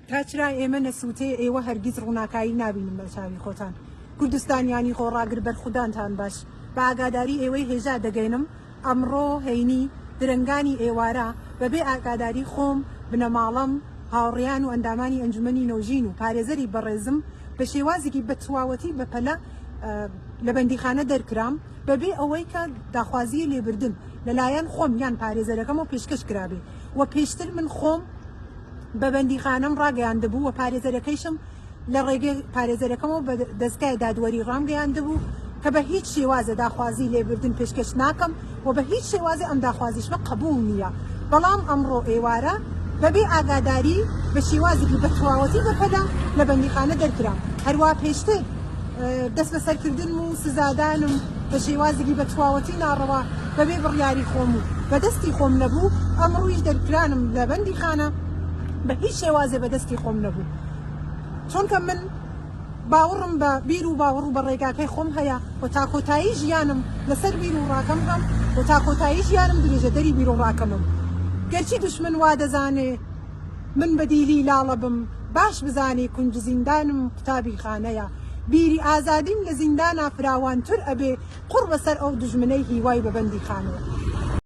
تاچرا ئێمە نەسووتێ ئێوە هەرگیز ڕووناکایی نابینم بە چاوی خۆتان کوردستانیانی خۆڕاگر بەرخودانتان باش بە ئاگاداری ئێوەی هێژا دەگەینم ئەمڕۆ هەینی درنگانی ئێوارە بەبێ ئاگاداری خۆم بنەماڵەم هاوڕێیان و ئەندامانی ئەنجومەنی نەوژین و پارێزەری بەڕێزم بە شێوازێکی بەتواوەتی بەپەلە لە بەندیخانە دەرکرام بەبێ ئەوەی کە داخوازیە لێبردن لەلایەن خۆم یان پارێزەرەکەم و پێشکەش کرابێ و پێشتر من خۆم بە بەندیخانەم ڕاگەیاندەبوو و پارێزەرەکەیشم لە ڕێگەی پارێزەرەکەمەوە بە دەستگای دادوەری ڕامگەیاندەبوو کە بە هیچ شێوازە داخوازی لێبردن پێشکەش ناکەم و بە هیچ شێوازە ئەم داخوازیشمە قبول نییە بەڵام ئەمڕۆ ئێوارە بەبێ ئاگاداری بە شێوازێکی بەتواوەتی بەپەدا لە بەندیخانە دەرکرام هەروە پێشتر دەست بەسەرکردن و سزادانم بە شێوازێکی بەتواوەتی ناڕەوا بەبێ بڕیاری خۆم و بەدەستی خۆم نەبوو ئەمڕۆیش دەرکرانم لە بەندیخانە بە هیچ شێوازێ بەدەستی خۆم نەبوو چونکە من باوەڕم بە بیر و باوەڕ و بە ڕێگاکەی خۆم هەیە و تا کۆتایی ژیانم لەسەر بیر و ڕاکەم هەم و تا کۆتایی ژیانم درێژەدەری بیر و ڕاکەمم گەرچی دوشمن وا دەزانێ من بەدیلی لاڵە بم باش بزانێ کونج زیندانم قوتابی خانەیە بیری ئازادیم لە زیندانە فراوانتر ئەبێ قوڕ بەسەر ئەو دژمنەی هیوای بە بەندیخانەوە